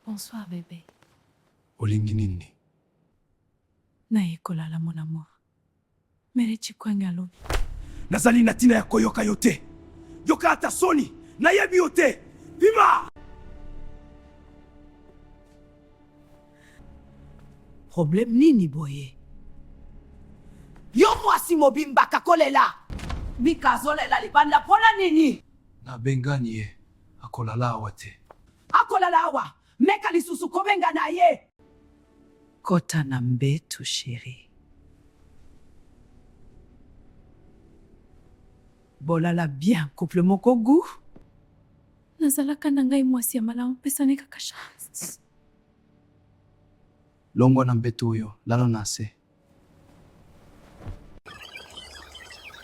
Bonsoir, bébé. Olingi nini? Nayekolala, mon amour. Mere chikwanga lobi. Nazali na tina ya koyoka yo te. Yoka ata soni, nayebi yo te. Bima! Problème nini boye? Yo mwasi mobimba kakolela. Mikazolela libanda pona nini? Na bengani ye, akolala awa te. Akolala awa, meka lisusu kobenga na ye. Kota na mbetu, chéri. Bolala bien, couple moko gu. Nazalaka na ngai mwasi ya malamu pesane kaka chance. Longwa na mbeto oyo, lala na se.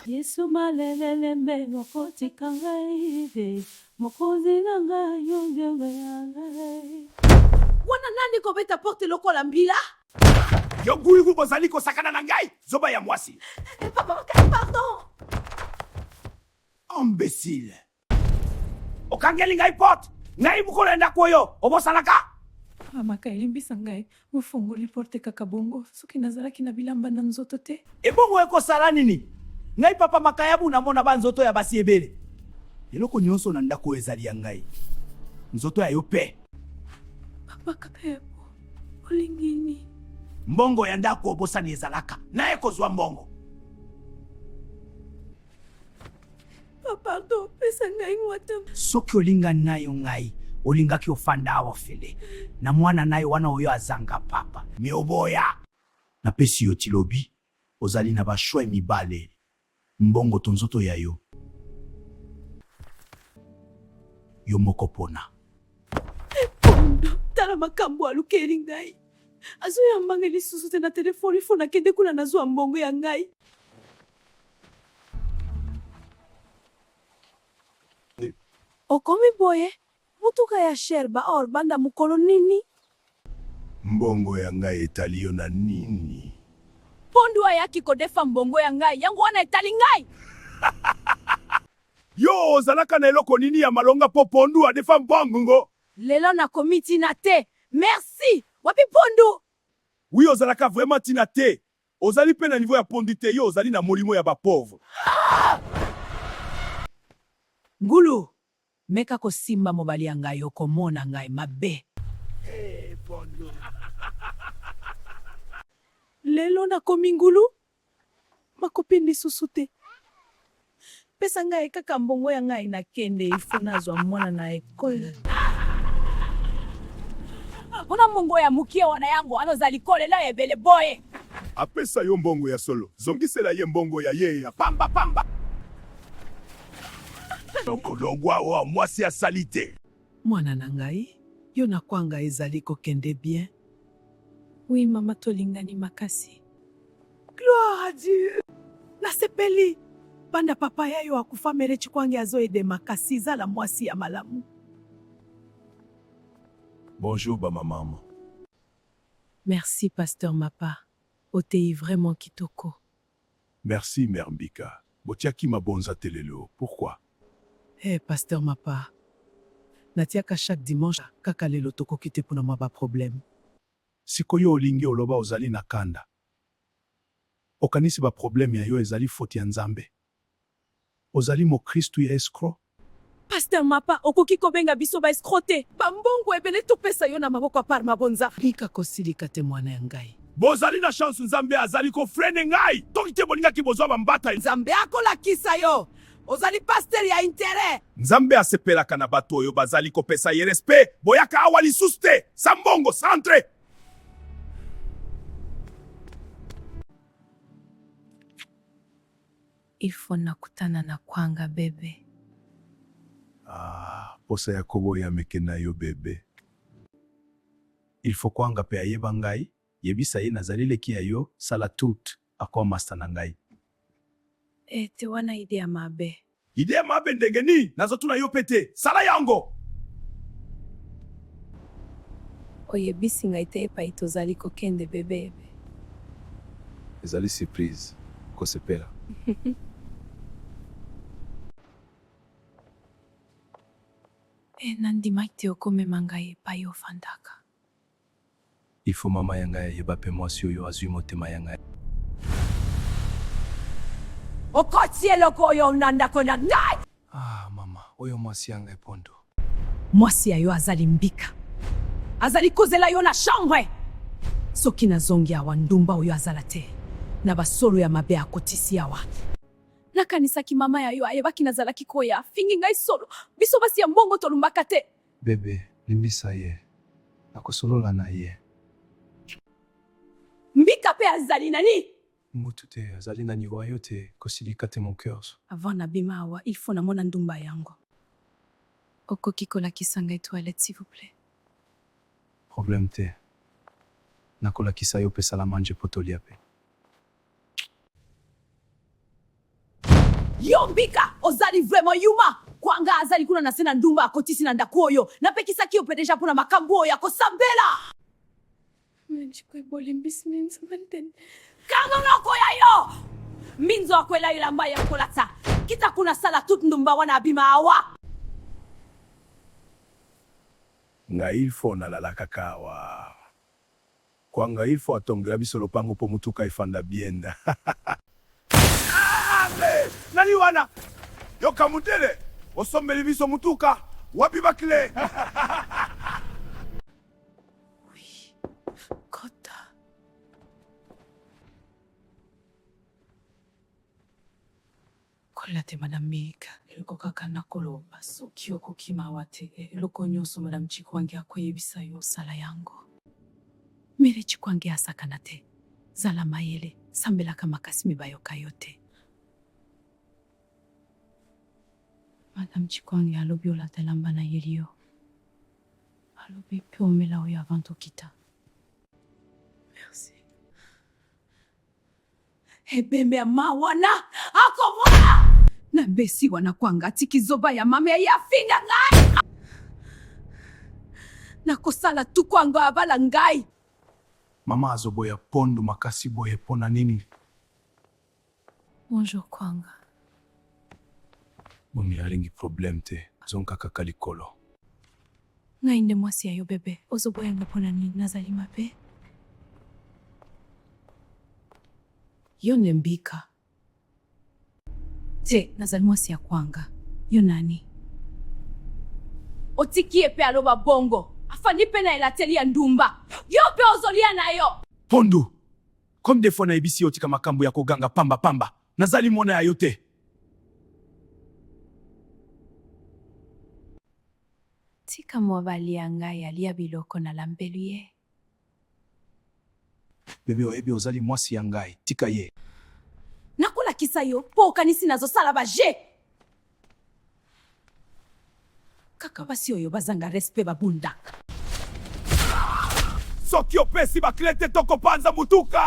Yesu malelele mbe mokoti kangai de. Mokozi na ngai yongenga ya ngai. Wana nani kobeta porte lokola mbila? Yo guigu bozali kosakana na ngai, zoba ya mwasi. Papa, pardon. Imbécile. Okangeli ngai porte, ngai mukolo ndako oyo, obosalaka? Amaka elimbisa ngai, mufunguli porte kaka bongo. Soki nazalaki na bilamba na nzoto te. Ebongo ekosala nini? Ngai papa makayabu namona ba nzoto ya basi ebele. Eloko nyonso na ndako ezali ya ngai. Nzoto ya yo pe. Papa Kapebu, olingini. Mbongo ya ndako obosani ezalaka, na ekozwa mbongo. Pardon, pesa ngai mwata. Soki olinga nayo ngai, olingaki ofanda awa fele. Na mwana nayo wana oyo azanga papa. Me oboya. Na pesi yo tilobi, ozali na ba shwe mibale. Mbongo tonzoto ya yo. Yo moko pona. Pondo, tala makambo alukeli ngai. Azo ya mbanga lisusu te na telefoni fona kende kuna nazwa mbongo ya ngai. Okomi boye, mutuka ya sherba or banda mukolo nini? Mbongo ya ngai etali yo na nini? Pondo ayaki kodefa mbongo ya ngai, yango wana etali ngai. Yo ozalaka na eloko nini ya malonga po pondu adefa mbongo? Lelo na komiti na te. Merci. Wapi Pondo? Oui, ozalaka vraiment tina te. Ozali pe na niveau ya pondu te, yo ozali na molimo ya ba pauvre. Ngulu, meka kosimba mobali ya ngai okomona ngai mabe. Pondo. Lelo na komi ngulu? Makopini lisusu te. Pesa ngai kaka mbongo ya ngai na kende ifo nazwa mwana na ekole. Ona mbongo ya mukia wana yango anozali kolela ebele boye. Apesa yo mbongo ya solo. Zongisela ye mbongo ya ye ya pamba pamba. Longwa wa mwasi ya salite. Mwana na ngai, yo na kwanga ezali kokende bien. Oui, mama tolingani makasi. Gloire à Dieu. Nasepeli. Banda papa yayo akufa mere chikwangi azo ede makasi zala mwasi ya malamu. Bonjour ba maman. Merci, pasteur Mapa. Otei vraiment kitoko. Merci mère Mbika. Botiaki mabonza telelo. Pourquoi? Pasteur Mapa. Natiaka chaque dimanche kaka lelo toko kite pona mwa ba problème. Sikoyo olingi oloba ozali na kanda. Okanisi ba problème ya yo ezali faute ya Nzambe. Ozali mo Kristu ya escroc. Pasteur Mapa, okoki kobenga biso ba escrote. Bambongo ebele topesa yo na maboko par mabonza. Lika kosilika te mwana ya ngai. Bozali na chance Nzambe azali ko frene ngai. Toki te bolinga ki bozwa bambata. Nzambe akolakisa yo. Ozali pasteur ya intérêt. Nzambe asepelaka na bato oyo bazali kopesa ye respect. Boyaka awa lisusu te. Sambongo centre. Ifo nakutana na kwanga bebe. Posa Yakobo ya meke na yo bebe. Il faut kwanga pe ayeba ngai. Yebisa ye nazali leki ya yo sala tout akwa master na ngai. Te wana ide ya mabe. Ide ya mabe ndenge ni nazotuna yo pete. Sala yango. Oyebisi ngai te epai tozali kokende bebebe. Ezali surprise. Kosepela. E nandimai te okomema ngai epai ofandaka. Il faut mama ya ngai ayeba mpe mwasi oyo azwi motema ya ngai. okoti eloko oyo nandako na ngai. Mama, oyo mwasi ya ngai Pondo. Mwasi ya yo azali mbika, azali kozela yo na chambre. Soki nazongi awa ndumba oyo azala te na basolo ya mabe akotisi awa. Nakanisaki mama ya yo ayebaki nazalaki koya fingi ngai solo biso basi ya mbongo tolumbaka te. Bebe, limbisa ye. Nakosolola na ye. Mbika pe azali nani? Mutu te, azali na niwa yo te, kosilika te mon cœur. Avant nabima awa, il faut namona ndumba yango. Okoki kolakisa ngai toilette s'il vous plaît. Problème te. Nakolakisa yo pe salamanje potolia pe. Yo mbika, ozali vraiment yuma. Kwanga azali kuna nasena ndumba akotisi na ndako oyo. Napekisaki yo pe deja pona makambo oyo akosambela. Menchiko ebolimbisi minza mantene. Kanga unakoya yo! Minzo akwela yula mbaya kolata. Kita kuna sala tut ndumba wana abima awa. Ngai ilfo nalalaka kawa. Kwanga ilfo atongela biso lopango po mutuka ifanda bienda. Nani wana? Yoka mutele. Osombeli biso mutuka. Wapi bakile? Oui. Kota. Kolate Madame Mika. Eloko kaka nakoloba soki okokima awa te. Eloko nyonso Madame Chikwange akoyebisa yo sala yango. Mere Chikwange asakana te. Zala mayele. Sambelaka makasi mibayoka yo te. Madame Chikwange alobi olatela mbana yeli yo. Alobi pe omela oyo avant okita. Merci. Ebembe ya mawana. Akomona! Na besi wana kwanga tikizoba ya mame ya finga ngai. Nakosala tu kwanga abala ngai. Mama azoboya Pondo makasi boye pona nini? Bonjour Kwanga. Mami alingi problème te. Zonka kaka likolo. Ngai nde mwasi ya yo bebe. Ozoboyanga pona nini nazali mabe? Yo nde mbika. Te, nazali mwasi ya Kwanga. Yo nani? Otikie pe aloba bongo. Afani pe na elateli ya ndumba. Yo pe ozolia na yo. Pondo. Comme des fois na ebisi otika makambo ya koganga pamba pamba. Nazali mona ya yote. Tika mwabali ya ngai alia biloko na lambelu ye. Bebe oyebi ozali mwasi ya ngai. Tika ye. Nakula kisa yo. Po kanisi nazo sala baje. Kaka basi oyo bazanga respect babunda. Soki opesi baklete toko panza mutuka.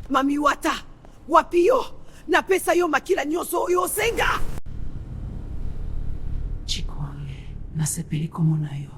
Mami wata. Wapi yo? Na pesa yo makila nyonso oyo osenga. Chikwange, nasepeli komona yo.